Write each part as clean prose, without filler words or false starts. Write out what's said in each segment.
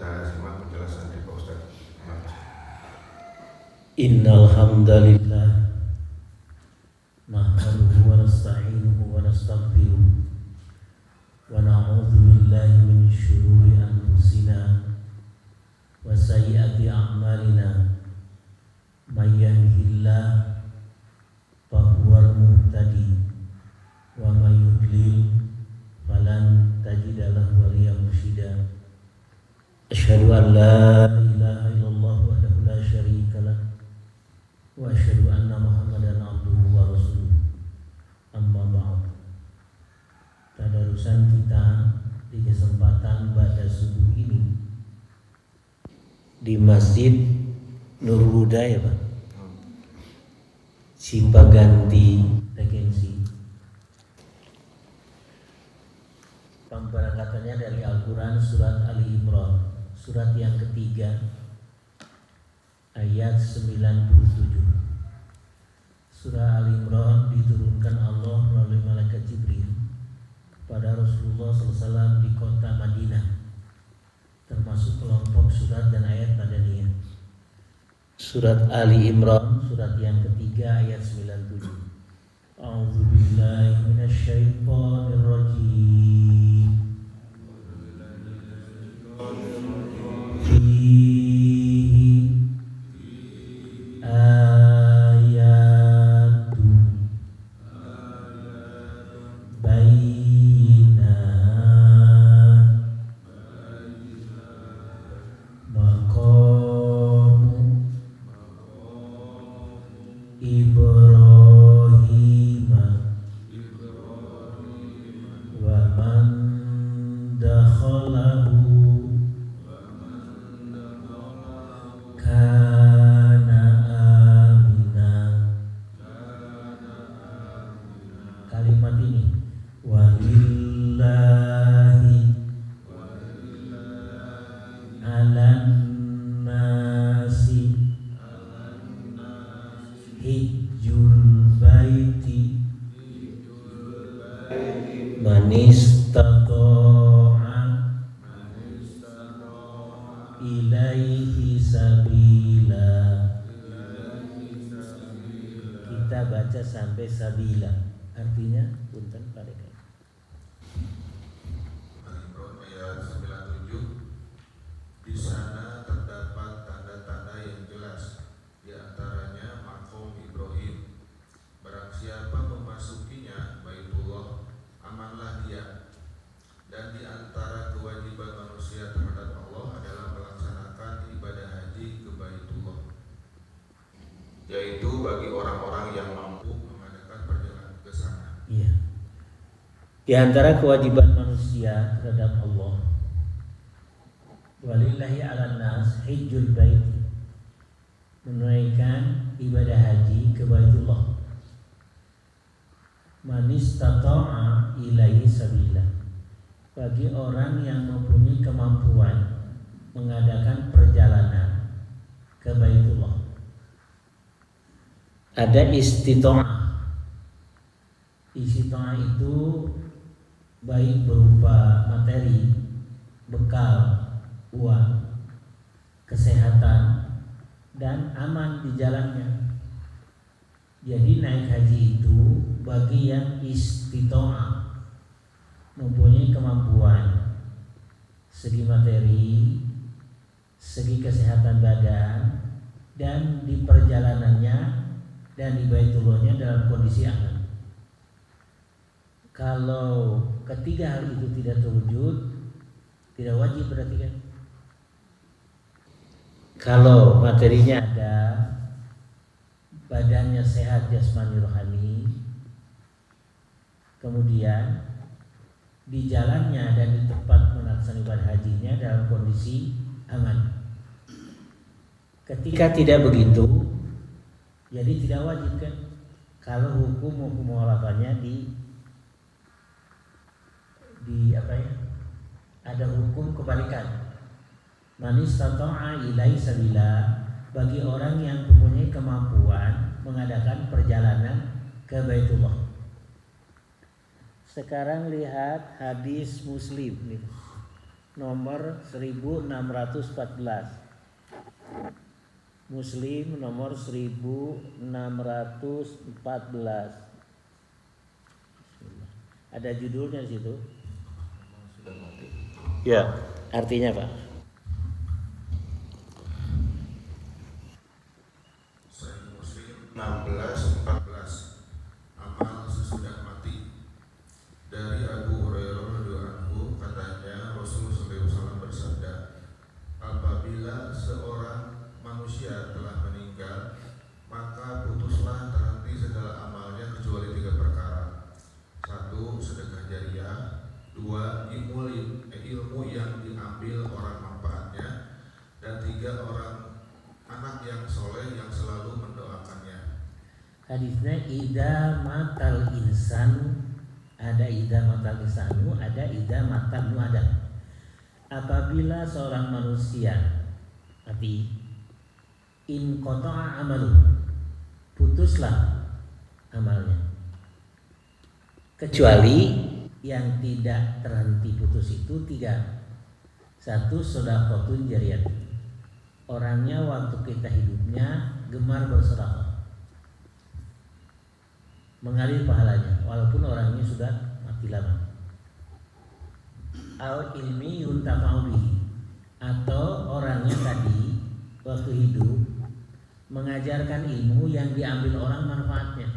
kita simak penjelasan dari Pak Ustaz. Innal hamdalillah nahmaduhu wa nasta'inuhu wa nastaghfiruh wa na'udzu billahi min syururi anfusina wa sayyiati a'malina may yahdihillahu fahuwal muhtadi wa may yudlil falan tajida lahu waliyyan mursyida. Asyhadu an la ilaha illallah wahdahu la syarika lah wa asyhadu anna Muhammadan abduhu wa rasuluh. Amma ba'd. Tadarusan kita di kesempatan pada subuh ini di Masjid Nurul Huda ya Pak, Cipaganti Regensi. Pemberangkatannya dari Al-Quran surat Ali Imran, surat yang ketiga ayat 97. Surah Ali Imran diturunkan Allah melalui malaikat Jibril pada Rasulullah SAW di kota Madinah, termasuk kelompok surat dan ayat Madaniyah. Surat Ali Imran surat yang ketiga ayat 97. A'udzubillahi minasyaitonirrajim. Kalimat ini walillahi alan nasi hijjul baiti man istata'a ilaihi sabila. Kita baca sampai sabila, artinya punten Pak Dek. Ayat 97. Di sana terdapat tanda-tanda yang jelas, di antaranya makom Ibrahim. Barang siapa memasukinya, Baitullah, amanlah dia. Dan di antara kewajiban manusia terhadap Allah adalah melaksanakan ibadah haji ke Baitullah, yaitu bagi orang-orang yang mampu mengadakan perjalanan ke sana. Iya. Di antara kewajiban manusia terhadap Allah, walillahi 'alan nas hijjul bait, menunaikan ibadah haji ke Baitullah. Man istata'a ilaihi sabila, bagi orang yang mempunyai kemampuan mengadakan perjalanan ke Baitullah. Ada istita'ah. Istita'ah itu baik berupa materi, bekal, uang, kesehatan, dan aman di jalannya. Jadi naik haji itu bagi yang istita'ah, mempunyai kemampuan segi materi, segi kesehatan badan, dan di perjalanannya dan di Baitullahnya dalam kondisi aman. Kalau ketiga hal itu tidak terwujud, tidak wajib berarti kan. Kalau materinya ada, badannya sehat jasmani rohani, kemudian di jalannya dan di tempat melaksanakan ibadah hajinya dalam kondisi aman. Ketika tidak begitu, jadi tidak wajib kan. Kalau hukum mukhalafatnya di apa ya? Ada hukum kebalikan. Man istata'a ilaihi sabila, bagi orang yang mempunyai kemampuan mengadakan perjalanan ke Baitullah. Sekarang lihat hadis Muslim nih. nomor 1614. Muslim nomor 1614. Ada judulnya di situ. Ya, artinya Pak. Sahih Muslim 1614. Amal sesudah mati. Dari Abu Hurairah radhiyallahu anhu, katanya Rasulullah SAW bersabda, apabila seorang manusia telah meninggal, maka putuslah terhenti segala amalnya kecuali 3 perkara. 1. Sedekah jariah. 2. Ilmu yang diambil orang manfaatnya. Dan 3. Orang anak yang soleh yang selalu mendoakannya. Hadisnya idza matal insanu, ada idza matal insanu, ada idza matal nu ada. Apabila seorang manusia mati, in qata'a amalu, putuslah amalnya. Kecuali yang tidak terhenti putus itu 3. 1. Shadaqatun jariyah. Orangnya waktu kita hidupnya gemar bersedekah, mengalir pahalanya walaupun orangnya sudah mati lama. Al ilmi yuntafa'u bihi, atau orangnya tadi waktu hidup mengajarkan ilmu yang diambil orang manfaatnya.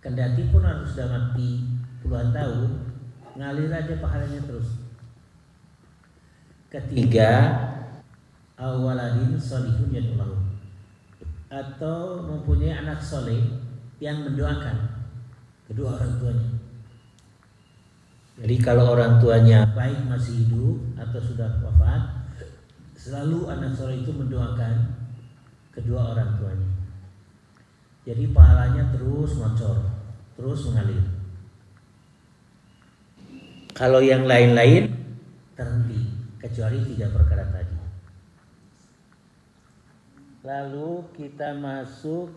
Kendati pun harus sudah mati puluhan tahun, ngalir aja pahalanya terus. Ketiga, awaladin solihun yadullahu, atau mempunyai anak soleh yang mendoakan kedua orang tuanya. Jadi kalau orang tuanya baik masih hidup atau sudah wafat, selalu anak soleh itu mendoakan kedua orang tuanya. Jadi pahalanya terus ngocor, terus mengalir. Kalau yang lain-lain terhenti, kecuali 3 perkara tadi. Lalu kita masuk,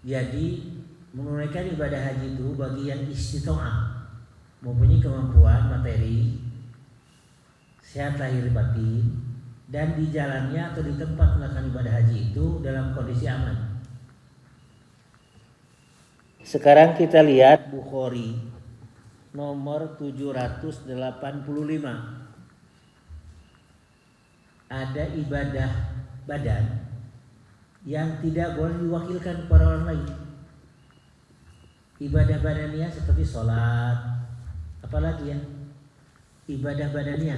jadi menunaikan ibadah haji itu bagi yang istitoah, mempunyai kemampuan materi, sehat lahir batin, dan di jalannya atau di tempat melakukan ibadah haji itu dalam kondisi aman. Sekarang kita lihat Bukhari nomor 785. Ada ibadah badan yang tidak boleh diwakilkan kepada orang lain. Ibadah badannya seperti sholat, apalagi ya, ibadah badannya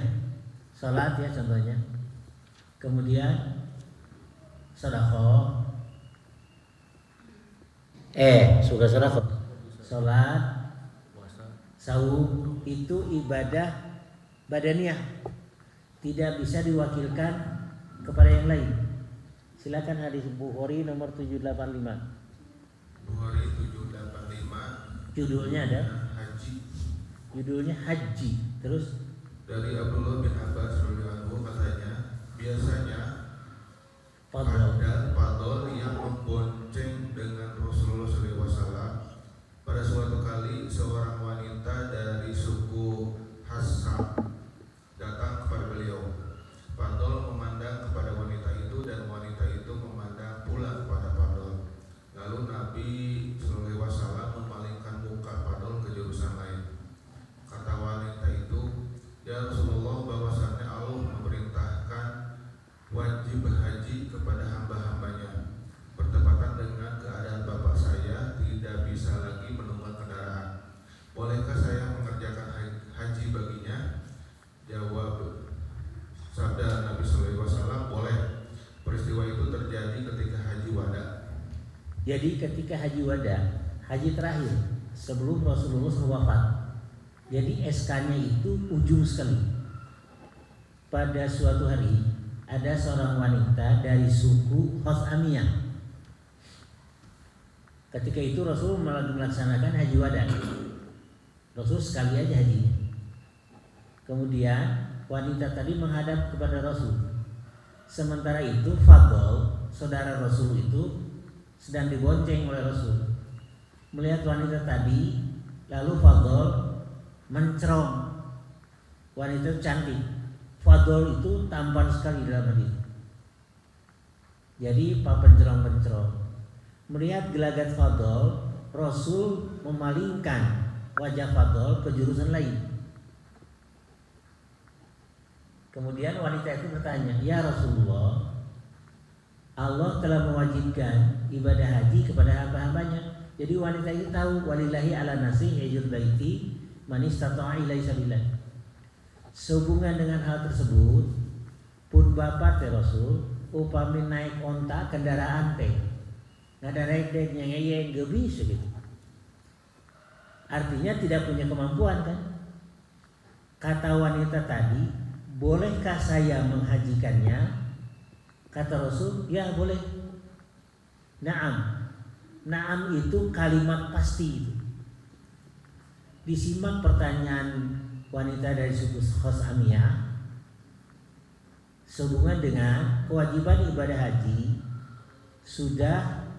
sholat ya contohnya, kemudian sedekah, sudah sedekah, sholat, saum, itu ibadah badannya, tidak bisa diwakilkan kepada yang lain. Silakan hadis Bukhari nomor 785. Bukhari 785. Judulnya ada Haji. Judulnya haji. Terus dari Abdullah bin Abbas radhiyallahu anhu, katanya biasanya Fadl. ada fadl yang membonceng dengan Rasulullah SAW. Pada suatu kali seorang wanita dari suku Hasan datang kepada beliau. Fadl memandang kepada wanita itu dan wanita itu memandang pula kepada Fadl. Lalu Nabi SAW memalingkan muka Fadl ke jurusan lain. Kata wanita itu, ya Rasulullah, bahwasannya Allah memerintahkan wajib haji kepada hamba-hambanya. Bertepatan dengan keadaan bapak saya tidak bisa lagi menunggang kendaraan. Bolehkah saya mengerjakan haji baginya? Jawab sabda Nabi SAW, boleh. Peristiwa itu terjadi ketika haji wada. Jadi ketika haji wada, haji terakhir sebelum Rasulullah wafat. Jadi SK-nya itu ujung sekali. Pada suatu hari ada seorang wanita dari suku Khazamiyah. Ketika itu Rasul melaksanakan haji wada. Rasul sekali aja hajinya. Kemudian wanita tadi menghadap kepada Rasul. Sementara itu Fadl, saudara Rasul itu sedang dibonceng oleh Rasul. Melihat wanita tadi, lalu Fadl mencerong wanita itu cantik. Fadl itu tampan sekali dalam hadis. Jadi pak pencerong-pencerong melihat gelagat Fadl, Rasul memalingkan wajah Fadl ke jurusan lain. Kemudian wanita itu bertanya, "Ya Rasulullah, Allah telah mewajibkan ibadah haji kepada hamba-hambanya." Jadi wanita itu tahu, walillahi ala nasi hajjul baiti man istata'a ilaihi sabila. Sehubungan dengan hal tersebut, pun bapak teh Rasul upami naik onta kendaraan teh nggak ada naik yang gak bisa gitu. Artinya tidak punya kemampuan kan? Kata wanita tadi, bolehkah saya menghajikannya? Kata Rasul, ya boleh. Naam. Naam itu kalimat pasti itu. Disimak pertanyaan wanita dari suku Khasamiyah sehubungan dengan kewajiban ibadah haji sudah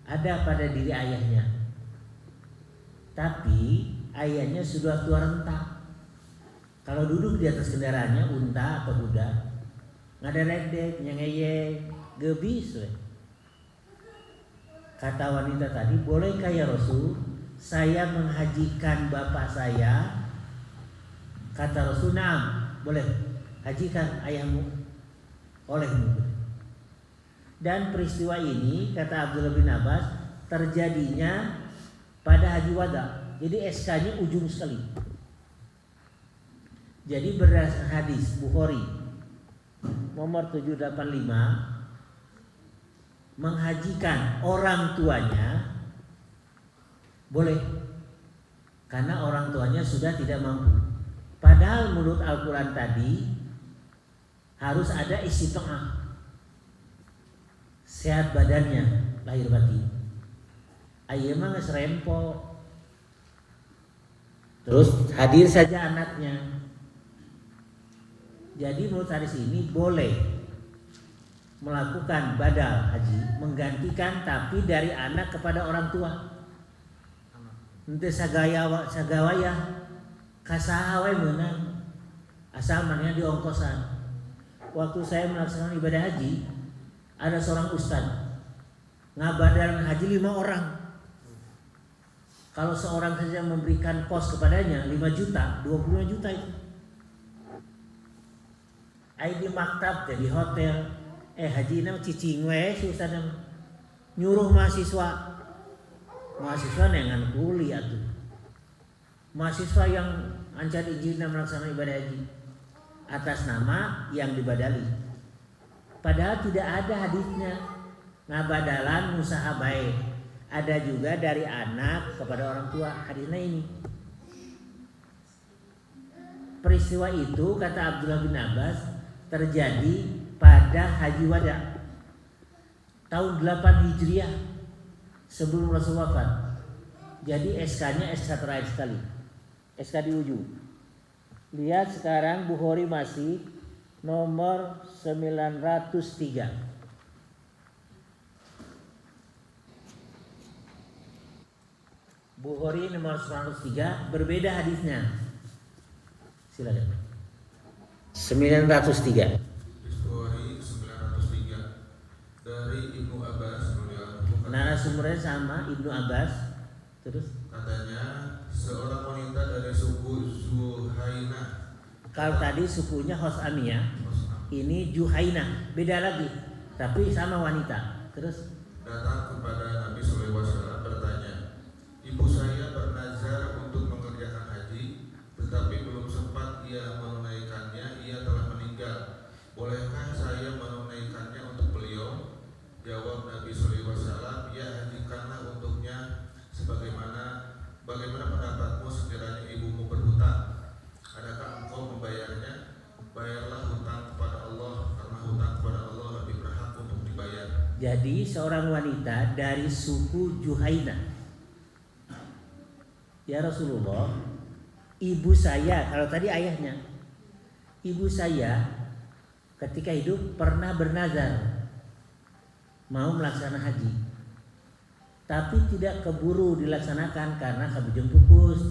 ada pada diri ayahnya, tapi ayahnya sudah tua renta. Kalau duduk di atas kendaraannya unta atau kuda, nggak ada redek, nyengeye, gebis. Kata wanita tadi, bolehkah ya Rasul, saya menghajikan bapak saya? Kata Rasul, nah boleh, hajikan ayahmu. Olehmu. Dan peristiwa ini kata Abdullah bin Abbas terjadinya pada haji wada. Jadi SK-nya ujung sekali. Jadi berdasarkan hadis Bukhari nomor 785, menghajikan orang tuanya boleh karena orang tuanya sudah tidak mampu. Padahal menurut Al-Quran tadi harus ada istita'ah, sehat badannya, lahir batin. Ayeuna mah geus rempo. Terus hadir saja anaknya. Jadi menurut hadis ini boleh melakukan badal haji, menggantikan tapi dari anak kepada orang tua. Henteu sagawaya kasaha wae meunang. Asal manehna diongkosan. Waktu saya melaksanakan ibadah haji, ada seorang ustaz ngabadalan haji 5 orang. Kalau seorang saja memberikan kos kepadanya 5 juta, 25 juta itu. Ai di maktab di hotel, haji na cicing we si ustaz nyuruh mahasiswa nengan kuli atuh. Mahasiswa yang ancan izinna melaksanakan ibadah haji atas nama yang dibadali. Padahal tidak ada hadisnya ngabadalan musahabai. Ada juga dari anak kepada orang tua, hadisnya ini. Peristiwa itu kata Abdullah bin Abbas terjadi pada haji wada tahun 8 Hijriah sebelum Rasul wafat. Jadi SK-nya SK terakhir sekali, SK di ujung. Lihat sekarang Bukhari masih nomor 903. Bukhari nomor 903 berbeda hadisnya. Silakan. 903. Bukhari 903 dari Ibnu Abbas radhiyallahu anhu. Narasumbernya sama Ibnu Abbas. Terus katanya seorang wanita dari suku Zuhaina. Kalau tadi sukunya Khasamiyah, ini Juhaina, beda lagi, tapi sama wanita. Terus datang kepada Nabi SAW bertanya, ibu saya bernazar untuk mengerjakan haji, tetapi belum sempat ia menunaikannya, ia telah meninggal. Bolehkah saya menunaikannya untuk beliau? Jawab Nabi SAW, ya hajikanlah untuknya. Bagaimana pendapatmu sekiranya ibumu berhutang? Adakah engkau membayarnya? Bayarlah hutang kepada Allah, karena hutang kepada Allah lebih berhak untuk dibayar. jadi seorang wanita dari suku Juhaina. Ya Rasulullah, ibu saya, kalau tadi ayahnya, ibu saya ketika hidup pernah bernazar mau melaksanakan haji, tapi tidak keburu dilaksanakan karena kabujung pupus,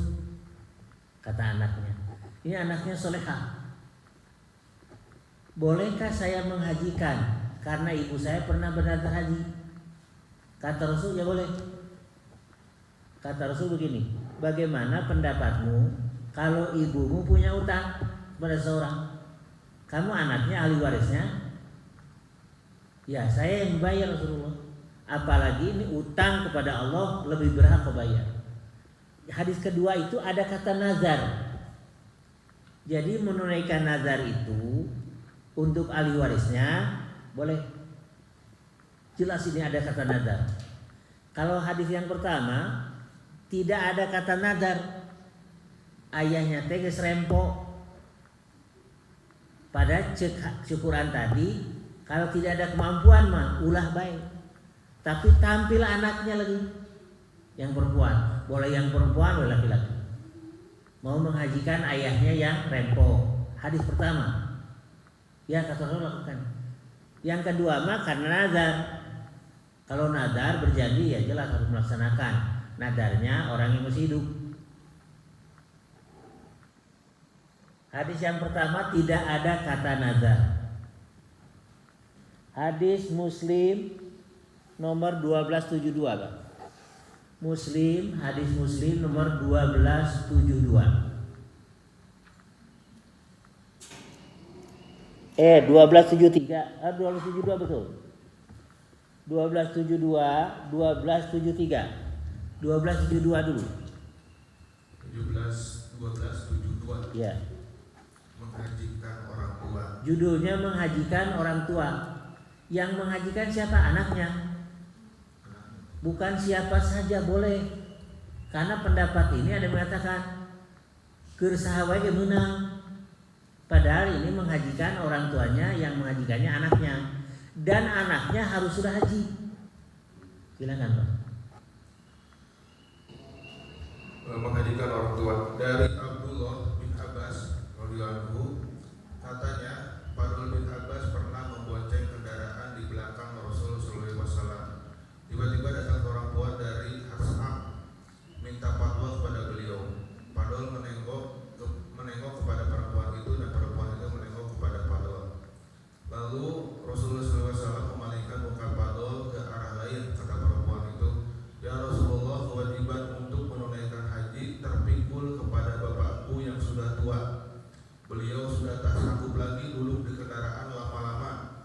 kata anaknya. Ini anaknya solehah. Bolehkah saya menghajikan karena ibu saya pernah bernazar haji? Kata Rasul, ya boleh. Kata Rasul begini, bagaimana pendapatmu kalau ibumu punya utang kepada seorang? Kamu anaknya, ahli warisnya? Ya, saya yang bayar Rasulullah. Apalagi ini utang kepada Allah, lebih berhak bayar. Hadis kedua itu ada kata nazar. Jadi menunaikan nazar itu untuk ahli warisnya boleh. Jelas ini ada kata nazar. Kalau hadis yang pertama tidak ada kata nazar. Ayahnya teges rempok. Pada syukuran tadi, kalau tidak ada kemampuan mah ulah baik. Tapi tampil anaknya lagi yang perempuan. Boleh yang perempuan, boleh laki-laki. Mau menghajikan ayahnya yang rempok. Hadis pertama. Ya kata Rasul lakukan. Yang kedua mah karena nazar. Kalau nazar berjanji ya jelas harus melaksanakan. Nadarnya orang yang masih hidup. Hadis yang pertama tidak ada kata nazar. Hadis Muslim nomor 1272, Pak. Muslim, hadis Muslim nomor 1272. 1273, 1272 betul. 1272, 1273. 1272 dulu. 1272. Ya. Menghajikan orang tua. Judulnya menghajikan orang tua. Yang menghajikan siapa? Anaknya. Bukan siapa saja boleh. Karena pendapat ini ada yang mengatakan keur saha wae ge meunang. Padahal ini menghajikan orang tuanya, yang menghajikannya anaknya. Dan anaknya harus sudah haji. Silakan, Pak. Menghajikan orang tua. Dari Abdullah bin Abbas radhiyallahu anhu, katanya Fadl bin Abbas pernah membonceng kendaraan di belakang Rasul sallallahu alaihi wasallam. Tiba-tiba datang orang tua dari Ashab minta fatwa kepada beliau. Fadl menengok kepada perempuan itu dan perempuan itu menengok kepada Fadl. Lalu Rasulullah sallallahu alaihi wasallam memalingkan muka Fadl ke arah lain. Kata perempuan itu, "Ya Rasulullah, kewajiban untuk menunaikan haji terpikul kepada bapakku yang sudah tua. Beliau sudah tak sanggup lagi duduk di kendaraan lama-lama.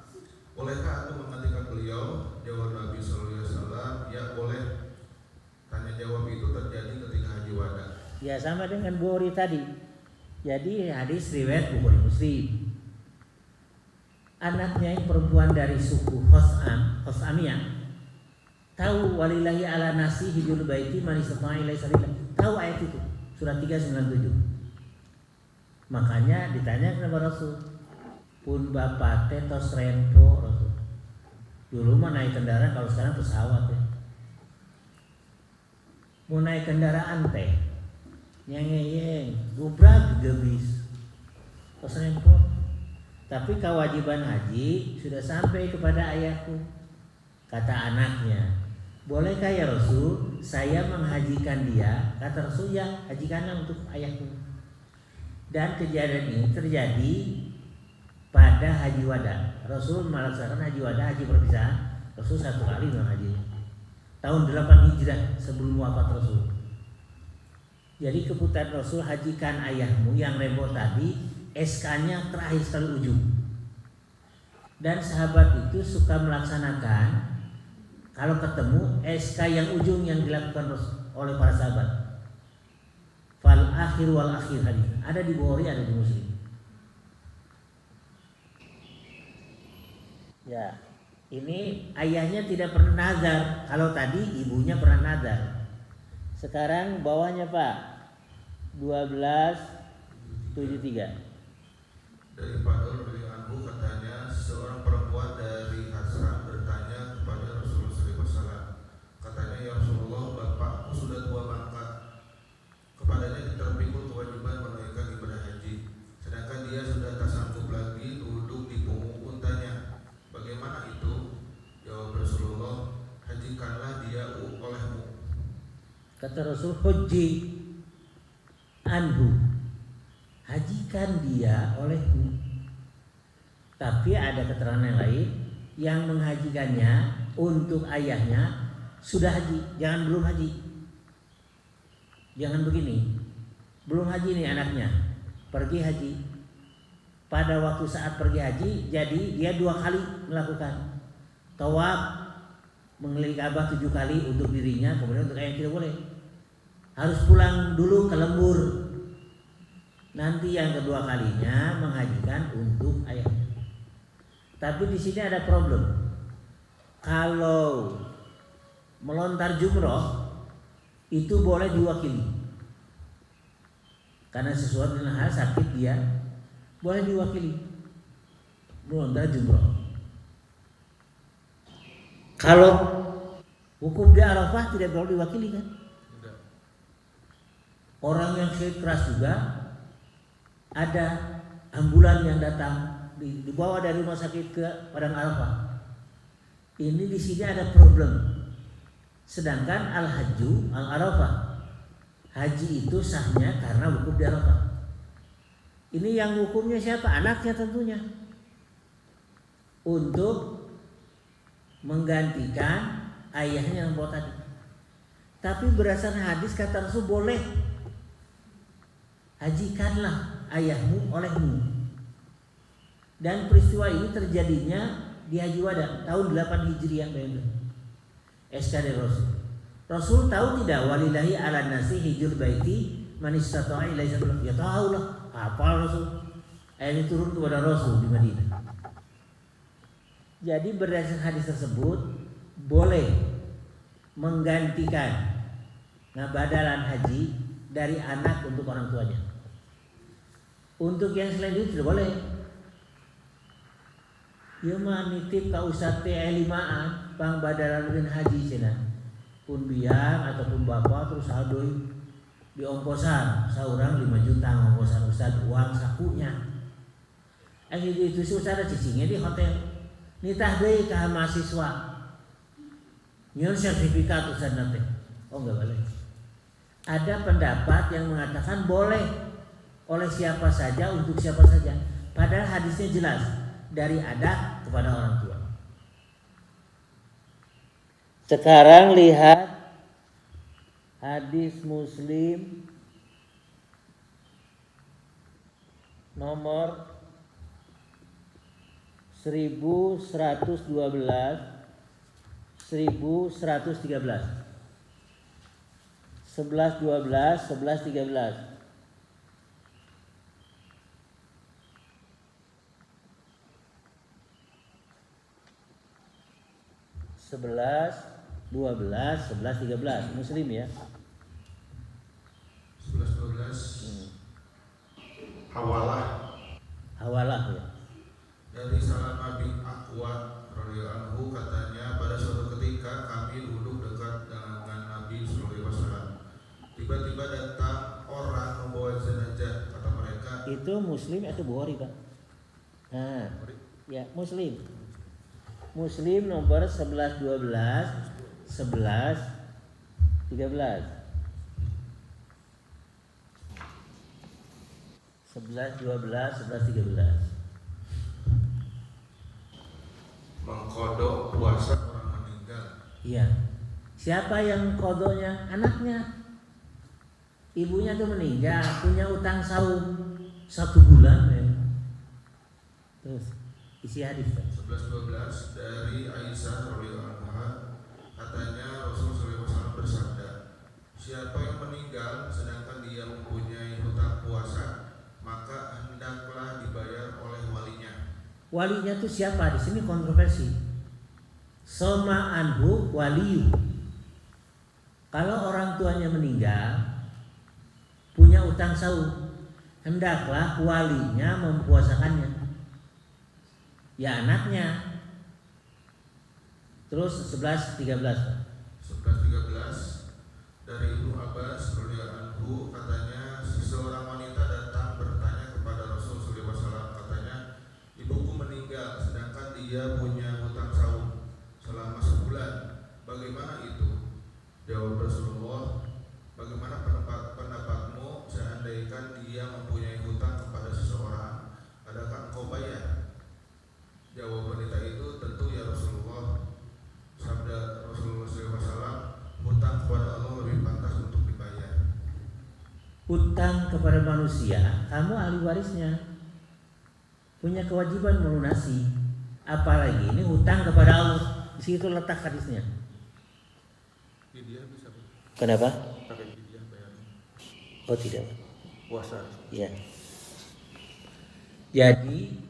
Bolehkah aku menggantikan beliau?" Jawab Nabi sallallahu alaihi wasallam, "Ya boleh." Tanya jawab itu terjadi ketika haji wada. Ya sama dengan Bukhari tadi. Jadi hadis riwayat Bukhari Muslim. Anaknya yang perempuan dari suku Khosamiyah tahu walillahi ala nasi hijul baiti man istata'a ilaihi sabila. Tahu ayat itu, surat 397. Makanya ditanya kepada Rasul, pun bapak teh tos rempo Rasul. Dulu mah naik kendaraan, kalau sekarang pesawat ya. Mau naik kendaraan teh nyeng gubrak gebis tos rempo. Tapi kewajiban haji sudah sampai kepada ayahku. Kata anaknya, bolehkah ya Rasul saya menghajikan dia? Kata Rasul, ya hajikanlah untuk ayahku. Dan kejadian ini terjadi pada haji wada. Rasul melaksanakan haji wada, haji perpisahan. Rasul satu kali haji. Tahun 8 Hijrah sebelum wafat Rasul. Jadi keputusan Rasul, hajikan ayahmu yang rebo tadi, SK-nya terakhir sekali ujung. Dan sahabat itu suka melaksanakan kalau ketemu SK yang ujung yang dilakukan oleh para sahabat. Fal akhir wal akhir hadis. Ada di Bukhari, ada di Muslim. Ya, ini ayahnya tidak pernah nazar. Kalau tadi ibunya pernah nazar. Sekarang bawahnya Pak 1273. Dari Fadl radhiyallahu anhu, katanya seorang perempuan dari Hasran bertanya kepada Rasulullah SAW. Katanya, "Ya Rasulullah, bapakku sudah tua bangka. Kepadanya terpikul kewajiban menunaikan ibadah haji. Sedangkan dia sudah tak sanggup lagi duduk di punggung untanya. Bagaimana itu?" Jawab Rasulullah, "Hajikanlah dia olehmu." Kata Rasul, "Hujji anhu." Haji dihajikan dia olehmu. Tapi ada keterangan yang lain, yang menghajikannya untuk ayahnya sudah haji, jangan belum haji. Jangan begini, belum haji nih anaknya, pergi haji. Pada waktu saat pergi haji, jadi dia 2 kali melakukan tawaf, mengelilingi Ka'bah 7 kali untuk dirinya, kemudian untuk ayah tidak boleh. Harus pulang dulu ke lembur. Nanti yang kedua kalinya menghajikan untuk ayahnya. Tapi di sini ada problem. Kalau melontar jumroh itu boleh diwakili. Karena sesuatu dengan hal sakit dia boleh diwakili melontar jumroh. Kalau hukum di Arafah tidak boleh diwakili kan? Orang yang sakit keras juga ada ambulan yang datang dibawa dari rumah sakit ke Padang Arafah. Ini di sini ada problem. Sedangkan al-hajju al-arafah, haji itu sahnya karena wukuf di Arafah. Ini yang hukumnya siapa? Anaknya tentunya. Untuk menggantikan ayahnya yang bawa tadi. Tapi berdasarkan hadis kata Rasul boleh. Hajikanlah ayahmu olehmu. Dan peristiwa ini terjadinya di Haji Wada tahun 8 Hijriah. SK dari Rasul. Rasul tahu tidak walillahi ala nasi hijjul baiti man istata'a ilaihi sabila. Ya tahu lah. Apa Rasul? Ayat ini turun kepada Rasul di Madinah. Jadi berdasarkan hadis tersebut boleh menggantikan badalan haji dari anak untuk orang tuanya. Untuk yang selain itu tidak boleh. Ya mah nitip ka ustaz teh 5an pang badalan haji cenah. Pun biang ataupun bapak terus hadoi di ongkosan saurang 5 juta ongkosan ustaz uang sakunya. Itu ustaz cicingnya di hotel. Nitah deui ka mahasiswa. Nyeun sertifikat ustaz nanti. Oh enggak boleh. Ada pendapat yang mengatakan boleh oleh siapa saja untuk siapa saja. Padahal hadisnya jelas dari anak kepada orang tua. Sekarang lihat hadis Muslim nomor 1112 1113 1113 11 12 11 13 Muslim ya. 11 12 Hawalah ya. Dari Salamah bin Aqwa radhiyallahu anhu katanya pada suatu ketika kami duduk dekat dengan Nabi sallallahu alaihi wasallam. Tiba-tiba datang orang membawa jenazah, kata mereka. Itu Muslim atau Bukhari, Pak? Nah, ya Muslim. Muslim nomor 11 12 11 13 11 12 11 13 mengkodok puasa orang meninggal. Iya. Siapa yang kodonya? Anaknya. Ibunya tuh meninggal, punya utang saum 1 bulan ya. Terus isi hadis 11-12 dari Aisyah radhiyallahu anha katanya Rasulullah SAW bersabda, siapa yang meninggal sedangkan dia mempunyai hutang puasa maka hendaklah dibayar oleh walinya. Walinya itu siapa? Di sini kontroversi. Soma anhu waliyu. Kalau orang tuanya meninggal punya utang saum, hendaklah walinya mempuasakannya. Ya anaknya. Terus 11 13. 11-13 dari Ibnu Abbas radhiyallahu anhu katanya seseorang wanita datang bertanya kepada Rasul sallallahu alaihi wasallam, katanya ibuku meninggal sedangkan dia punya hutang saum selama sebulan. Bagaimana itu? Jawab Rasulullah, bagaimana pendapatmu seandainya dia mempunyai hutang kepada hutang kepada manusia, kamu ahli warisnya, punya kewajiban melunasi. Apalagi ini hutang kepada Allah. Di situ letak hadisnya. Fidyah bisa Kenapa? pakai fidyah bayarnya. Oh tidak. Puasa. Ya. Jadi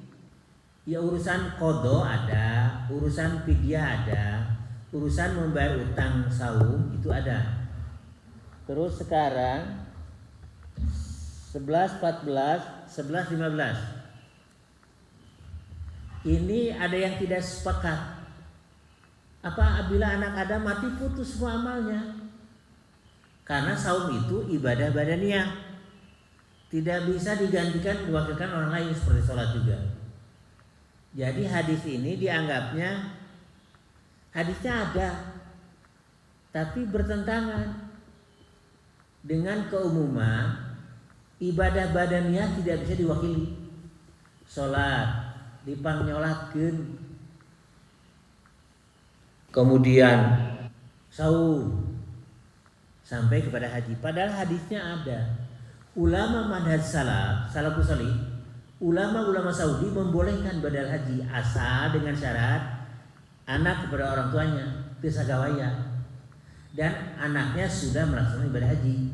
ya urusan qada ada, urusan fidyah ada, urusan membayar utang saum itu ada. Terus sekarang 11, 14, 11, 15. Ini ada yang tidak sepakat. Apa apabila anak Adam mati putus semua amalnya? Karena saum itu ibadah badaniah. Tidak bisa digantikan diwakilkan orang lain seperti sholat juga. Jadi hadis ini dianggapnya hadisnya ada, tapi bertentangan dengan keumuman ibadah badaniah tidak bisa diwakili. Sholat dipangnyolakeun, kemudian saum sampai kepada haji. Padahal hadisnya ada. Ulama madhab salafus salih, ulama-ulama Saudi membolehkan badal haji asal dengan syarat anak kepada orang tuanya tisagawaya dan anaknya sudah melaksanakan ibadah haji.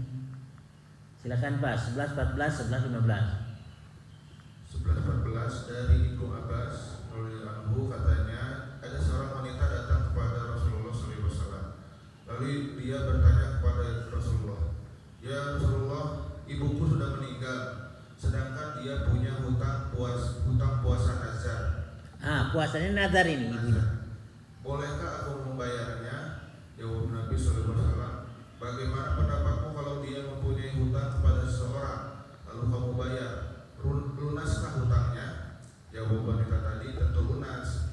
Silakan Pak, 11, 14, 11, 15. 11-14 dari Ibnu Abbas radhiyallahu anhu katanya ada seorang wanita datang kepada Rasulullah SAW. Lalu dia bertanya kepada Rasulullah, "Ya Rasulullah, ibuku sudah meninggal, sedangkan dia punya hutang puasa nazar." Puasanya nazar ini ibunya. Bolehkah aku membayarnya? Jawab Nabi SAW, "Bagaimana pendapatmu kalau dia mempunyai hutang kepada seseorang, lalu kamu bayar? Lunaskah hutangnya?" Jawab wanita tadi, "Tentu lunas."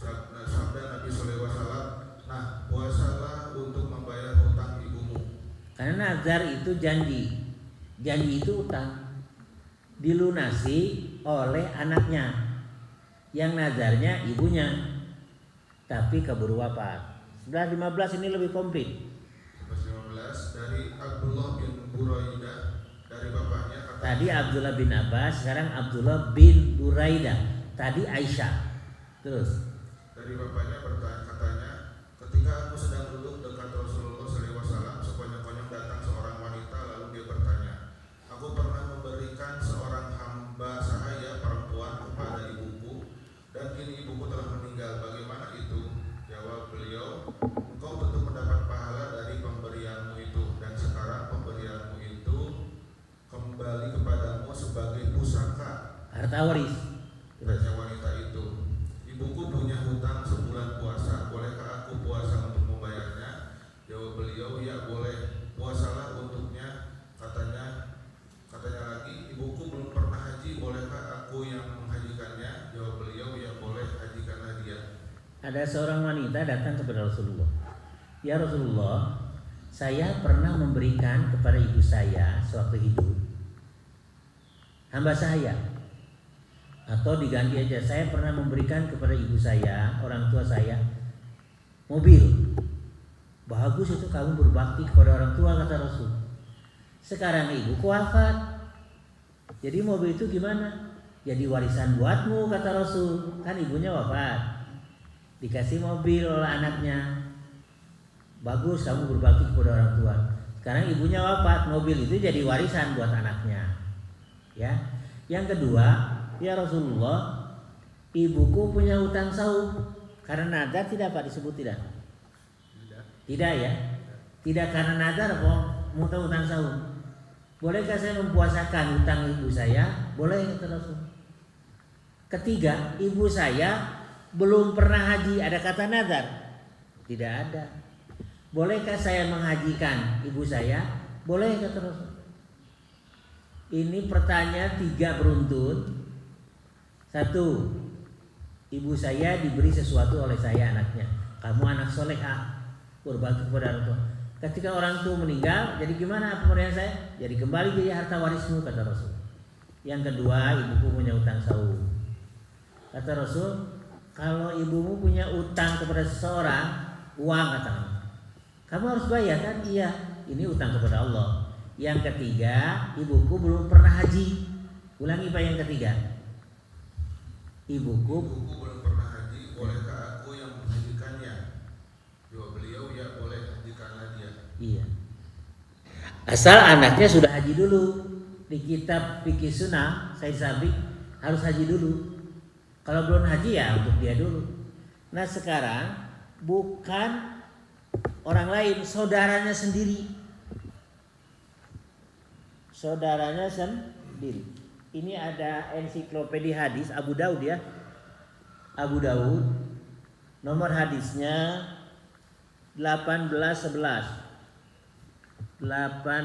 Sabda Nabi SAW, "Nah, puasalah untuk membayar hutang ibumu." Karena nazar itu janji itu utang, dilunasi oleh anaknya, yang nazarnya ibunya, tapi keburu wafat. 11-15 ini lebih komplit. 11-15 dari Abdullah bin Buraidah dari bapaknya. Tadi Abdullah bin Abbas, sekarang Abdullah bin Buraidah. Tadi Aisyah. Terus dari bapaknya bertanya, katanya, "Ketika aku sedang duduk dekat Rasulullah SAW, sekonyong-konyong datang seorang wanita, lalu dia bertanya, 'Aku pernah memberikan seorang hamba sahaya perempuan kepada ibuku, dan kini ibuku telah meninggal. Bagaimana itu?' Jawab beliau, 'Engkau tentu mendapat pahala dari pemberianmu itu, dan sekarang pemberianmu itu kembali kepadamu sebagai pusaka harta waris." Tanya wanita itu, "Ibuku punya hutang sebulan puasa, bolehkah aku puasa untuk membayarnya?" Jawab beliau, "Ya boleh, puasalah untuknya." Katanya lagi, "Ibuku belum pernah haji, bolehkah aku yang menghajikannya?" Jawab beliau, "Ya boleh, hajikanlah dia." Ada seorang wanita datang kepada Rasulullah. "Ya Rasulullah, saya pernah memberikan kepada ibu saya sewaktu hidup hamba saya, atau diganti aja, saya pernah memberikan kepada ibu saya, orang tua saya, mobil. Bagus itu kamu berbakti kepada orang tua," kata Rasul. "Sekarang ibuku wafat, jadi mobil itu gimana? Jadi warisan buatmu," kata Rasul. Kan ibunya wafat, dikasih mobil oleh anaknya. Bagus kamu berbakti kepada orang tua. Sekarang ibunya wafat, mobil itu jadi warisan buat anaknya. Ya. Yang kedua, "Ya Rasulullah, ibuku punya hutang saum." Karena nazar tidak Pak disebut tidak? Tidak ya. Tidak karena nazar kok mau hutang saum. "Bolehkah saya mempuasakan hutang ibu saya?" "Boleh," kata Rasul. Ketiga, "Ibu saya belum pernah haji." Ada kata nazar? Tidak ada. "Bolehkah saya menghajikan ibu saya?" "Boleh," kata Rasul. Ini pertanyaan 3 beruntun. 1, ibu saya diberi sesuatu oleh saya anaknya. Kamu anak solehah, berbakti kepada orang tua. Ketika orang tua meninggal, jadi gimana pemberian saya? Jadi kembali jadi harta warismu, kata Rasul. Yang kedua, ibuku punya utang saum. Kata Rasul, kalau ibumu punya utang kepada seseorang, uang katanya, kamu harus bayar kan? Iya, ini utang kepada Allah. Yang ketiga, ibuku belum pernah haji. Ulangi Pak yang ketiga. Ibuku belum pernah haji, bolehkah aku yang menghajikannya? Jawab beliau, ya boleh, hajikanlah dia. Iya. Asal anaknya sudah haji dulu. Di kitab Fikih Sunnah Said Sabiq harus haji dulu. Kalau belum haji ya untuk dia dulu. Nah sekarang bukan orang lain, saudaranya sendiri. Saudaranya sendiri. Ini ada ensiklopedia hadis Abu Daud ya. Abu Daud nomor hadisnya 1811. Bentar Pak,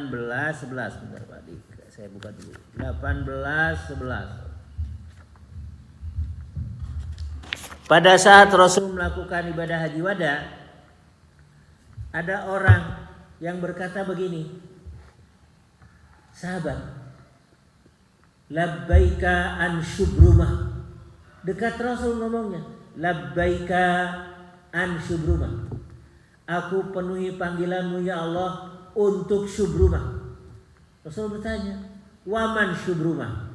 saya buka dulu. 1811. Pada saat Rasul melakukan ibadah haji wada, ada orang yang berkata begini, sahabat, labbaika an syubrumah. Dekat Rasul ngomongnya, labbaika an syubrumah. Aku penuhi panggilanmu ya Allah untuk syubrumah. Rasul bertanya, waman syubrumah?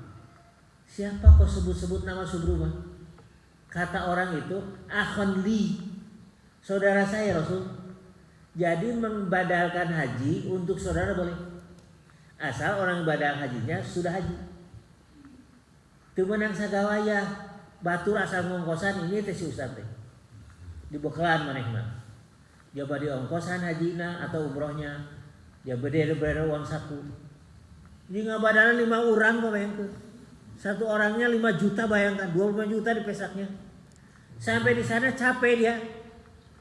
Siapa kau sebut-sebut nama syubrumah? Kata orang itu, akhon li, saudara saya Rasul. Jadi membadalkan haji untuk saudara boleh, asal orang badal hajinya sudah haji. Temenang sagawaya batur asal ngongkosan ini teh si ustaz teh dibekalan manehna. Jaba di ongkosan hajina atau umrohnya, jaba dia ada uang saku. Ini ngabadalan 5 orang kok bayangkan. Satu orangnya 5 juta bayangkan, 25 juta di pesaknya. Sampai di sana capek dia.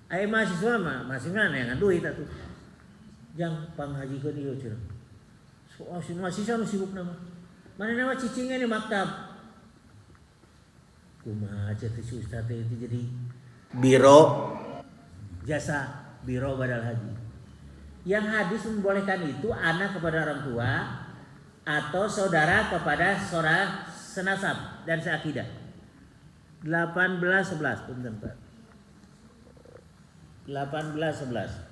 Ayo mahasiswa mah masih mana yang duit atuh. Jang panghajikeun ieu cenah. Soal si mahasiswa nu sibuk nama. Mana nama cicingnya di maktab. Kumaha aja teh si ustaz teh itu jadi biro jasa biro badal haji. Yang hadis membolehkan itu anak kepada orang tua atau saudara kepada saudara senasab dan seakidah. 1811 punten Pak. 1811.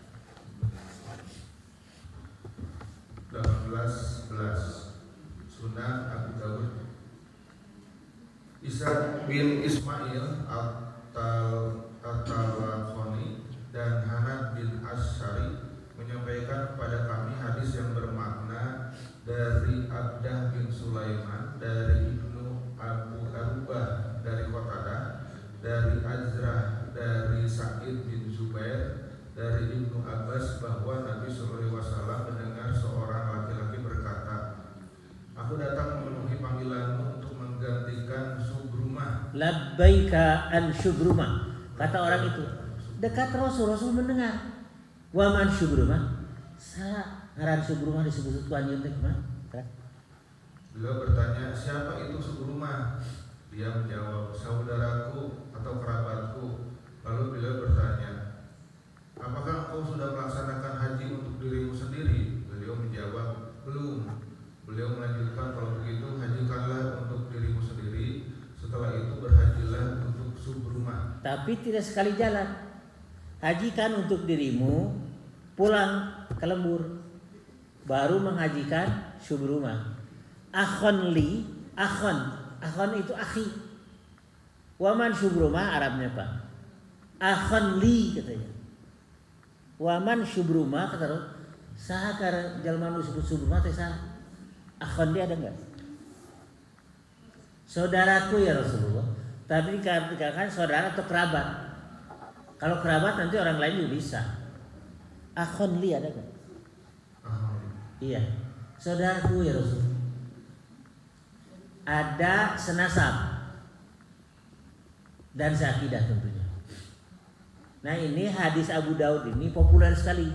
1811 Sunan Abu Dawud. Ishaq bin Ismail At-Talaqani dan Hanad bin Asy'ari menyampaikan kepada kami hadis yang bermakna dari Abdah bin Sulaiman, dari Ibnu Abu Arubah, dari Qatadah, dari Azrah, dari Sa'id bin Zubair, dari Ibnu Abbas bahwa Nabi SAW mendengar seorang laki-laki berkata, aku datang memenuhi panggilanmu untuk menggantikan Subrumah. Labbaika an Subrumah. Kata orang itu dekat Rasul mendengar. Wa man Subrumah? Sa ngaran Subrumah disebut anjeun teh kumaha? Beliau bertanya, siapa itu Subrumah? Dia menjawab, saudaraku atau kerabatku. Lalu beliau bertanya, apakah engkau sudah melaksanakan haji untuk dirimu sendiri? Beliau menjawab, belum. Beliau melanjutkan, kalau begitu hajikanlah untuk dirimu sendiri. Setelah itu berhajilah untuk Subrumah. Tapi tidak sekali jalan. Hajikan untuk dirimu, pulang ke lembur, baru menghajikan Subrumah. Akhon li, akhon itu akhi. Waman Subrumah Arabnya Pak. Akhon li katanya. Waman Subrumah kata Rasul. Saha kar jalma nu disebut Subrumah teh saha? Akhon li ada enggak? Saudaraku ya Rasulullah. Tapi dikatakan saudara atau kerabat. Kalau kerabat nanti orang lain juga bisa. Akhon li ada enggak? Iya. Saudaraku ya Rasul. Ada senasab dan seakidah tentunya. Nah ini hadis Abu Daud ini populer sekali.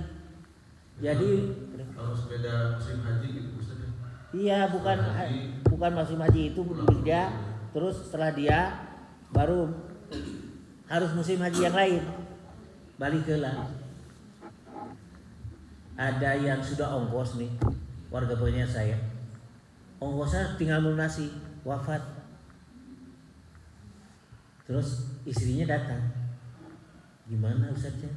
Jadi harus beda musim haji gitu Ustaz. Iya, bukan musim haji itu dia terus setelah dia baru harus musim haji yang lain. Balik ke lah. Ada yang sudah ongkos nih, warga punya saya. Ongkosnya tinggal melunasi, wafat. Terus istrinya datang. Gimana Ustaznya?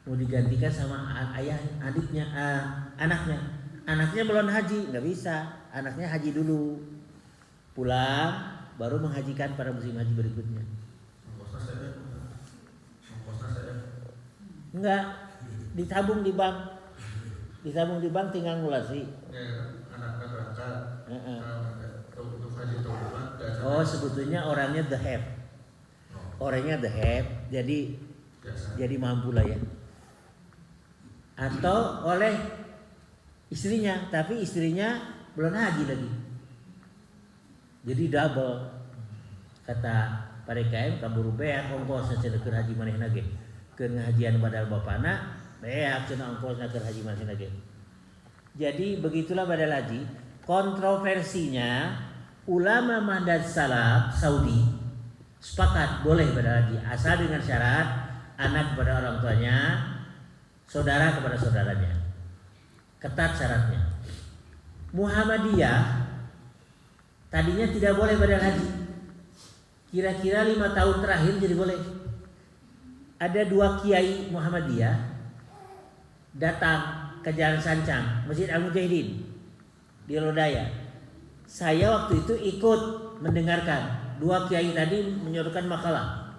Mau digantikan sama ayah adiknya, anaknya. Anaknya belum haji, nggak bisa. Anaknya haji dulu, pulang baru menghajikan pada musim haji berikutnya. Enggak, ditabung di bank. Ditabung di bank tinggal ngulasi. Anaknya berangkat. Untuk haji tahun depan. Oh, sebetulnya orangnya the have. Orangnya the have, jadi mampu lah ya. Atau oleh istrinya, tapi istrinya belum haji lagi. Jadi double. Kata PDKM kaburu beak ongkosna cenah keur haji manehna ge. Keur ngahajian badal bapana, beak cenah ongkosna keur haji manehna ge. Jadi begitulah badal haji. Kontroversinya ulama Madhab Salaf Saudi sepakat boleh badal haji asal dengan syarat anak kepada orang tuanya, saudara kepada saudaranya. Ketat syaratnya. Muhammadiyah tadinya tidak boleh badal haji. Kira-kira 5 tahun terakhir jadi boleh. Ada 2 kiai Muhammadiyah datang ke Jalan Sancang, Masjid Al-Mujahidin di Lodaya. Saya waktu itu ikut mendengarkan 2 kiai tadi menyuruhkan makalah.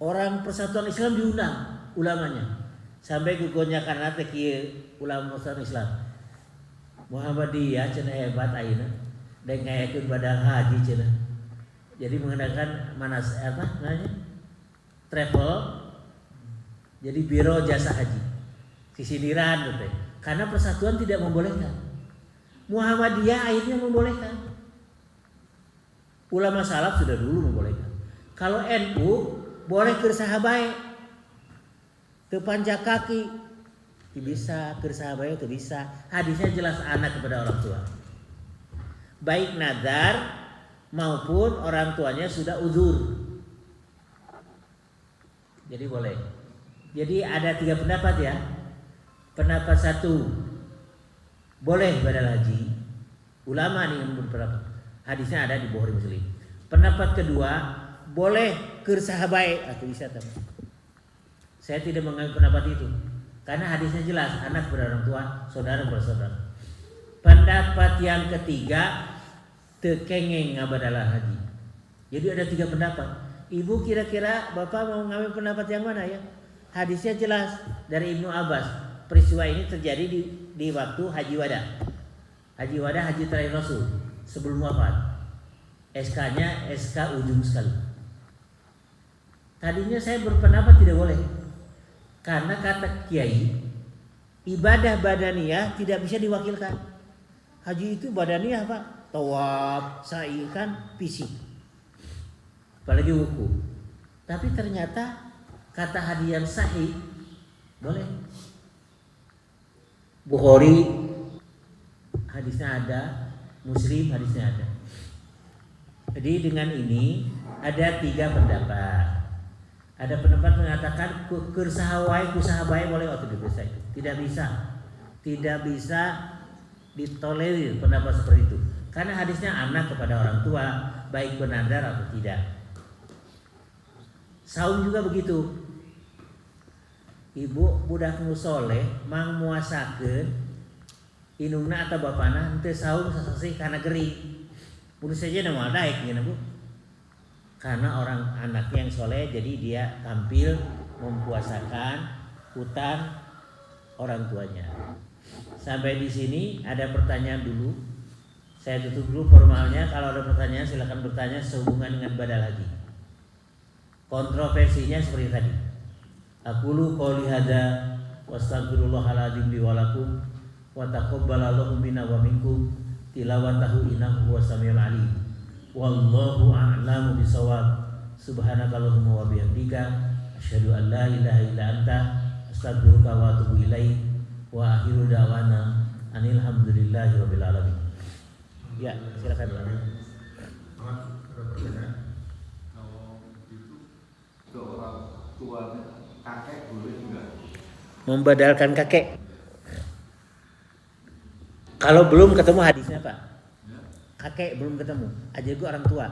Orang Persatuan Islam diundang ulamanya. Sampai gugonya karena teki ulama Persatuan Islam. Muhammadiyah cenah hebat ayeuna dan ngayakeun badal haji cenah. Jadi menggunakan travel, jadi biro jasa haji, sisindiran gitu. Karena persatuan tidak membolehkan. Muhammadiyah akhirnya membolehkan. Ulama salaf sudah dulu membolehkan. Kalau NU boleh keur saha bae, teu panjak kaki, teu bisa keur saha bae teu bisa. Hadisnya jelas anak kepada orang tua. Baik nazar maupun orang tuanya sudah uzur. Jadi boleh. Jadi ada 3 pendapat ya. Pendapat 1 boleh badal haji. Ulama nih yang berpendapat. Hadisnya ada di Bukhari Muslim. Pendapat kedua boleh keur saha bae atau bisa tapi. Saya tidak mengambil pendapat itu karena hadisnya jelas anak kepada orang tua, saudara kepada saudara. Pendapat yang ketiga tekengeng ngabadalah haji. Jadi ada 3 pendapat. Ibu kira-kira Bapak mau ngambil pendapat yang mana ya? Hadisnya jelas dari Ibnu Abbas. Peristiwa ini terjadi di waktu Haji Wada. Haji Wada haji terakhir Rasul sebelum wafat. SK-nya SK ujung sekali. Tadinya saya berpendapat tidak boleh. Karena kata kiai, ibadah badaniyah tidak bisa diwakilkan. Haji itu badaniyah Pak. Tawaf, sa'i kan fisik, apalagi wuku. Tapi ternyata kata hadis yang sahih boleh. Bukhari hadisnya ada, Muslim hadisnya ada. Jadi dengan ini ada 3 pendapat. Ada pendapat mengatakan keur saha wae ku saha bae boleh waktu diperiksa itu. Tidak bisa ditolerir pendapat seperti itu. Karena hadisnya anak kepada orang tua, baik benadar atau tidak. Saum juga begitu. Ibu budak nu soleh mang muasakeun indungna atau bapana henteu saum sasasih karena gering. Bunuh saja nama daek gini Bu. Karena orang anaknya yang soleh jadi dia tampil mempuasakan hutang orang tuanya. Sampai di sini ada pertanyaan dulu. Saya tutup dulu formalnya. Kalau ada pertanyaan silakan bertanya sehubungan dengan badal haji. Kontroversinya seperti tadi. Aqulu qouli hadza wastaghfirullahaladzim li wa lakum wa taqabbalallahu minna wa minkum tilawatahu innahu huwas samiul alim. Wallahu a'lamu bisawab. Subhanakallahumma wa bihamdika asyhadu an la ilaha illa anta astaghfiruka wa atubu ilaik. Wa akhiru da'wana anil hamdulillahi rabbil alamin. Ya, silakan. Ada pertanyaan? Kalau itu ke orang tuanya kakek boleh enggak? Membadalkan kakek. Kalau belum ketemu hadisnya Pak. Kakek belum ketemu, aja gue orang tua.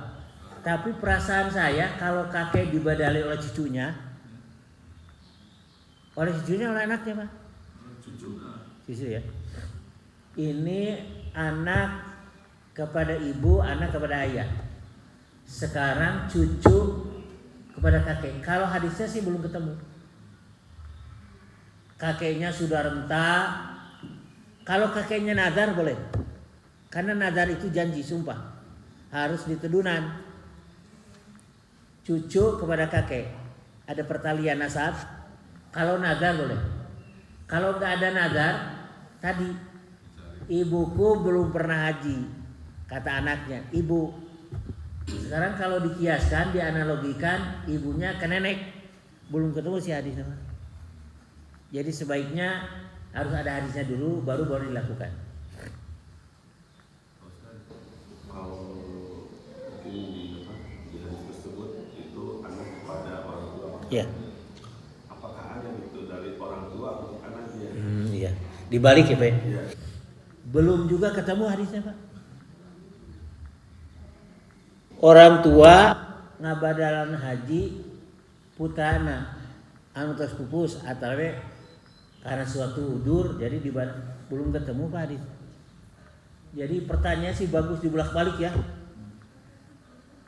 Tapi perasaan saya kalau kakek dibadali oleh cucunya oleh anaknya Pak. Cucu ya. Ini anak kepada ibu, anak kepada ayah. Sekarang cucu kepada kakek. Kalau hadisnya sih belum ketemu. Kakeknya sudah renta. Kalau kakeknya nazar boleh. Karena nazar itu janji, sumpah. Harus ditedunan. Cucu kepada kakek. Ada pertalian nasab. Kalau nazar boleh. Kalau nggak ada nazar, tadi ibuku belum pernah haji, kata anaknya. Ibu. Sekarang kalau dikiaskan, dianalogikan, ibunya ke nenek. Belum ketemu si hadisnya. Jadi sebaiknya harus ada hadisnya dulu, baru dilakukan. Kalau mungkin di hadis tersebut itu anak kepada orang tua. Ya. Apakah ada itu dari orang tua untuk anaknya? Iya. Dibalik ya Pak. Iya. Belum juga ketemu hadisnya Pak. Orang tua ngabadalan haji putana anu tos pupus atau karena suatu udur jadi belum ketemu Pak hadis. Jadi pertanyaan sih bagus dibulak-balik ya.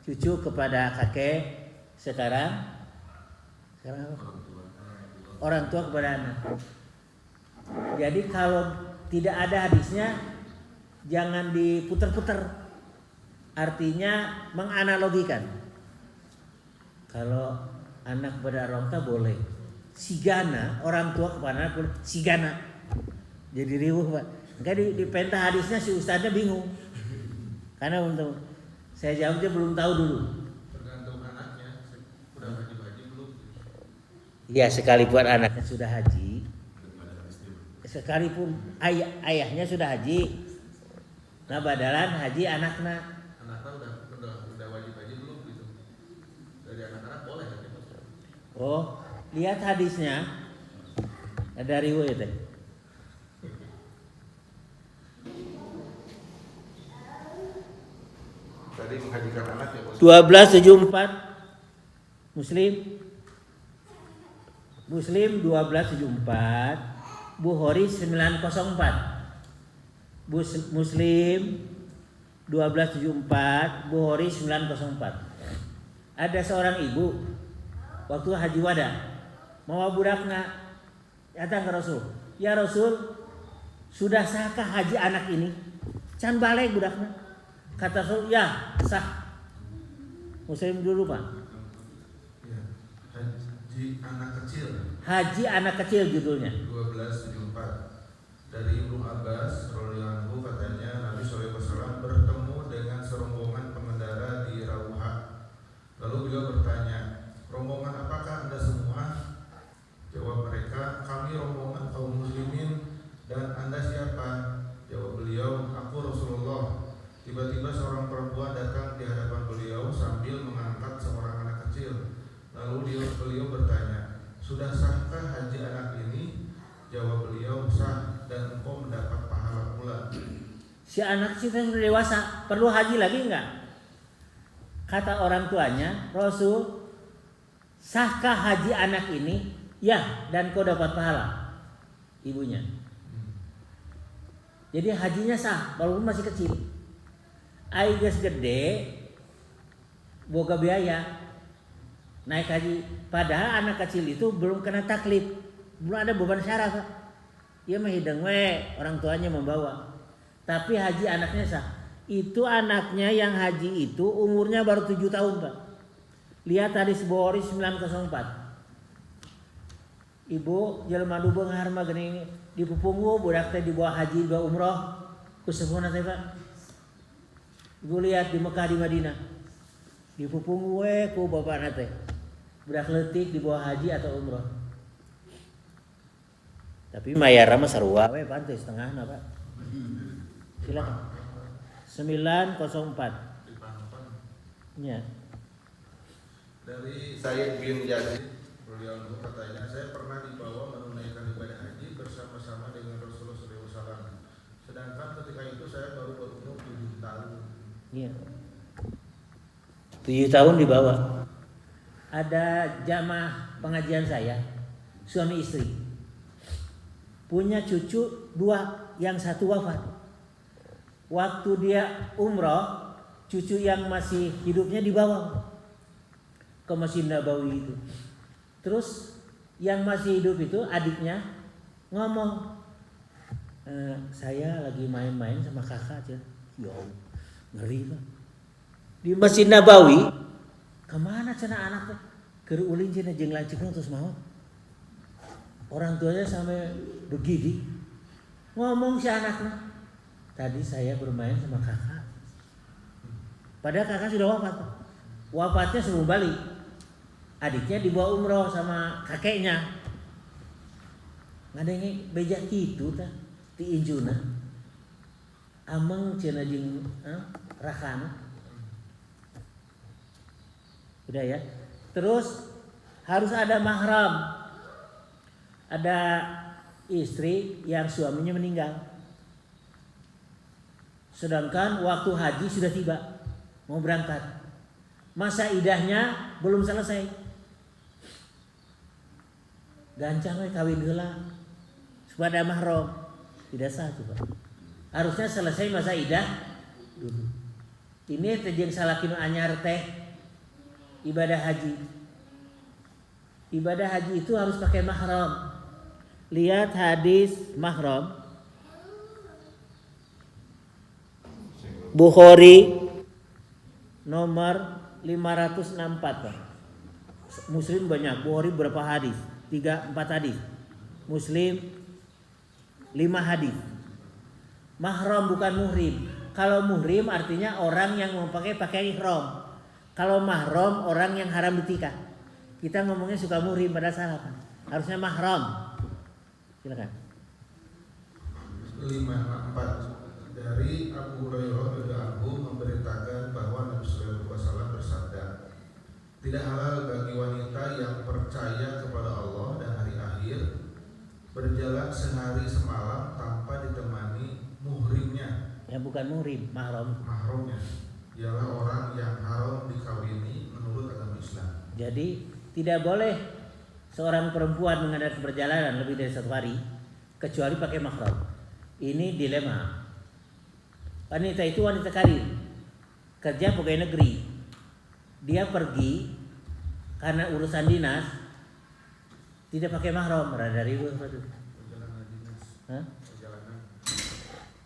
Cucu kepada kakek sekarang apa? Orang tua kepada anak. Jadi kalau tidak ada hadisnya jangan diputar-putar. Artinya menganalogikan. Kalau anak kepada orang tua boleh. Sigana, orang tua kepada anak boleh. Sigana. Jadi riuh Pak. Enggak di penta hadisnya si ustadznya bingung. Karena untuk saya jawabnya belum tahu dulu. Tergantung anaknya, udah haji belum? Ya sekalipun anaknya sudah haji, sekalipun ayahnya sudah haji, nah badalan haji anaknya. Udah wajib haji belum gitu? Dari anak-anak boleh haji maksudnya. Oh, lihat hadisnya ada riwayat. Tadi menghajikan anak ya Bos. 1274 Muslim 1274, Bukhari 904. Muslim 1274, Bukhari 904. Ada seorang ibu waktu haji wada mau budakna datang ke Rasul. Ya Rasul, sudah sahkah haji anak ini? Can balik budakna. Kata Rasul, ya sah. Muslim dulu Pak. Ya, haji anak kecil. Haji anak kecil judulnya. 1274. Dari Ibnu Abbas radhiyallahu anhu katanya Nabi sallallahu alaihi wasallam bertemu dengan serombongan pengendara di Rauha. Lalu beliau bertanya, "Rombongan apakah Anda semua?" Jawab mereka, "Kami rombongan kaum muslimin, dan Anda siapa?" Jawab beliau, "Aku Rasulullah." Tiba-tiba seorang perempuan datang di hadapan beliau sambil mengangkat seorang anak kecil. Lalu beliau bertanya, "Sudah sahkah haji anak ini?" Jawab beliau, "Sah, dan engkau mendapat pahala pula." Si anak kita sudah dewasa, perlu haji lagi enggak? Kata orang tuanya, Rasul, sahkah haji anak ini? Ya, dan kau dapat pahala. Ibunya. Jadi hajinya sah, walaupun masih kecil. Aigas gede, boga biaya naik haji. Padahal anak kecil itu belum kena taklif, belum ada beban syarah Pak. Ia menghidang orang tuanya membawa. Tapi haji anaknya sah. Itu anaknya yang haji itu umurnya baru 7 tahun Pak. Lihat hadis Bukhari 904. Ibu jelema dubeung harma geuning dipupunggu budak teh dibawa haji dibawa umroh ku sepuhna teh Pak. Ibu lihat di Mekah di Madinah. Dipupunggu we ku bapana teh. Budak leutik dibawa haji atau umroh. Tapi mayarna mah sarua we pantai setengahna Pak. Silakan. 904. Ya. Dari Said bin Yazid radhiyallahu anhu katanya, "Saya pernah dibawa menunaikan ibadah haji bersama-sama dengan Rasulullah SAW. Sedangkan ketika itu saya baru berumur 7 tahun." Iya. 7 tahun dibawa. Ada jamaah pengajian saya, suami istri. punya cucu 2, yang satu wafat. Waktu dia umroh, cucu yang masih hidupnya dibawa ke Masjid Nabawi itu. Terus yang masih hidup itu adiknya ngomong, saya lagi main-main sama kakak aja. Ya Allah, ngeri Pak. Di Masjid Nabawi, kemana cenah anaknya? Keur ulin cenah jeung lanceukna terus mau. Orang tuanya sampai begini ngomong si anaknya, tadi saya bermain sama kakak. Padahal kakak sudah wafat. Wafatnya sebelum balik. Adiknya dibawa umroh sama kakeknya. Ngadenge beja kitu tah ti injuna. Ameng cenah jeung rakana. Udah ya. Terus harus ada mahram. Ada istri yang suaminya meninggal. Sedangkan waktu haji sudah tiba, mau berangkat. Masa idahnya belum selesai. Gancang we kawin heula. Supaya mahram. Tidak sah itu, Pak. Harusnya selesai masa idah dulu. Ini teh jeung salakinu anyar teh ibadah haji. Ibadah haji itu harus pakai mahram. Lihat hadis mahram Bukhari nomor 564. Muslim banyak, Bukhari berapa hadis? 3-4 hadis. Muslim 5 hadis. Mahram bukan muhrim. Kalau muhrim artinya orang yang memakai ihram. Kalau mahram orang yang haram ditikah. Kita ngomongnya suka muhrim pada salah kan. Harusnya mahram. Silakan. 54 dari Abu Hurairah radhiyallahu anhu memberitakan bahwa Nabi sallallahu alaihi wasallam bersabda, tidak halal bagi wanita yang percaya kepada Allah dan hari akhir berjalan sehari semalam tanpa ditemani muhrimnya. Ya bukan muhrim, Mahramnya ialah orang yang haram dikawini menurut agama Islam. Jadi tidak boleh seorang perempuan mengadakan perjalanan lebih dari 1 hari kecuali pakai mahram. Ini dilema. Wanita itu wanita karir, kerja pegawai negeri. Dia pergi karena urusan dinas, tidak pakai mahram. Dari Perjalanan dinas. Hah? Perjalanan.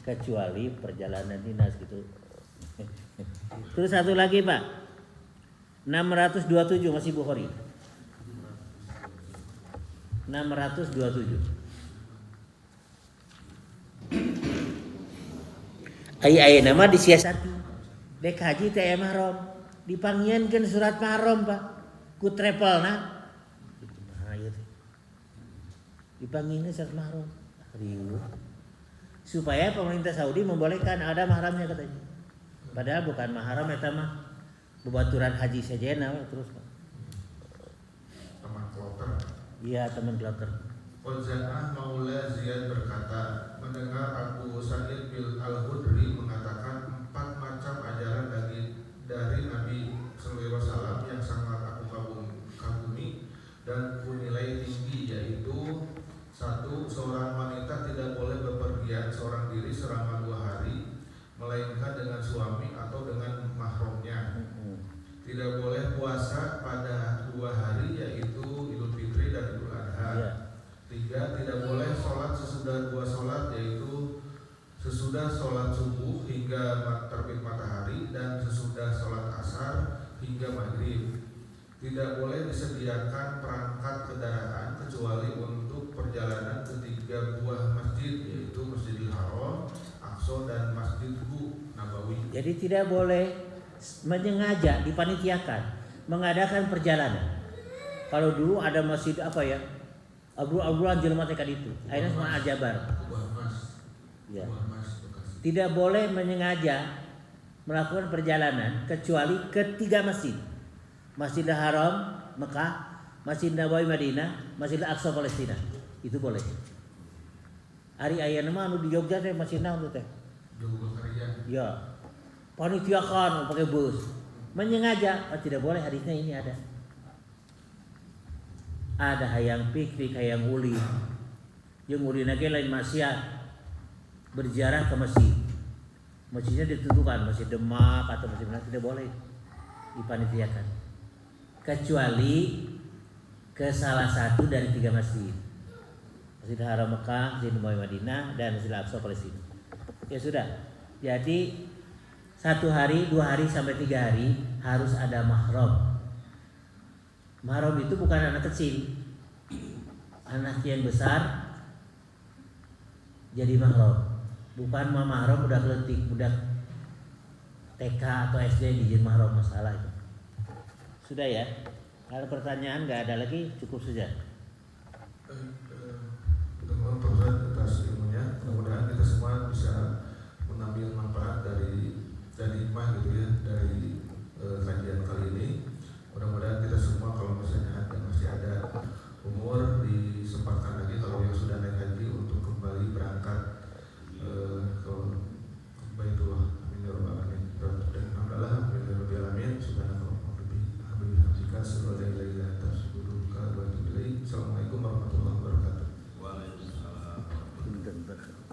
Kecuali perjalanan dinas gitu. Terus satu lagi Pak, 627 masih Bukhari. 627. Ai nama disiasati. Dek haji teh mahram, dipangieunkeun surat mahram Pak. Ku travelna. Nah, ieu teh. Dipangieunkeun surat mahram. Riuh. Supaya pemerintah Saudi membolehkan ada mahramnya katanya. Padahal bukan mahram eta mah bebaturan haji sajena terus Pak. Teman kloter. Iya teman kloter. Qadza'ah Maula Ziyad berkata, mendengar Abu Sa'id bin Al-Khudri mengatakan 4 macam ajaran dari Nabi sallallahu alaihi wasallam yang sangat aku kagumi dan kunilai tinggi, yaitu 1. Seorang wanita tidak boleh bepergian seorang diri selama 2 hari melainkan dengan suami atau dengan mahramnya. Tidak boleh puasa pada 2 hari yaitu Idul Fitri dan Idul Adha. Iya. 3. Tidak boleh sholat sesudah 2 sholat yaitu sesudah sholat subuh hingga terbit matahari dan sesudah sholat asar hingga maghrib. Tidak boleh disediakan perangkat kendaraan kecuali untuk perjalanan ke 3 buah masjid yaitu Masjidil Haram, Aqsa dan Masjidul Nabawi. Jadi tidak boleh menyengaja dipanitiakan mengadakan perjalanan. Kalau dulu ada masjid apa ya? Abdul jelema teh ka ditu. Ayeuna semua Al-Jabar. Ya. Tidak boleh menyengaja melakukan perjalanan kecuali ke 3 masjid. Masjidil Haram Mekah, Masjid Nabawi Madinah, Masjidil Aqsa Palestina. Itu boleh. Ari ayeuna mah anu di Jogja teh masjid naon teh? Ya. Panitiakan pakai bus. Menyengaja, tidak boleh, hadisnya ini ada hayang piknik, hayang uli. Jeung urina ge lain maksiat. Berziarah ke masjid. Masjidnya ditentukan, masjid Demak atau masjid mana tidak boleh dipanitiakan. Kecuali ke salah satu dari 3 masjid. Masjid Haram Mekah, Masjid Nabawi Madinah, dan Masjid Al-Aqsa Palestina. Ya sudah. Jadi 1 hari, 2 hari sampai 3 hari harus ada mahram. Mahram itu bukan anak kecil. Anak yang besar jadi mahram. Bukan mahram budak leutik, budak TK atau SD dijin mahram, masalah itu. Sudah ya. Kalau pertanyaan nggak ada lagi, cukup saja. Teman-teman Pak atas ilmunya, mudah-mudahan kita semua bisa mengambil manfaat dari hikmah gitu ya dari kajian kali ini. Mudah-mudahan kita semua kalau misalnya masih ada umur disempatkan lagi kalau yang sudah naik haji untuk kembali berangkat ke Baitullah. Amin ya rabbal alamin. Dan alhamdulillah amin ya rabbil alamin. Subhanallah bihamdika asyhadu an la ilaha illa anta astaghfiruka wa atubu ilaik. Assalamualaikum warahmatullahi wabarakatuh. Waalaikumsalam.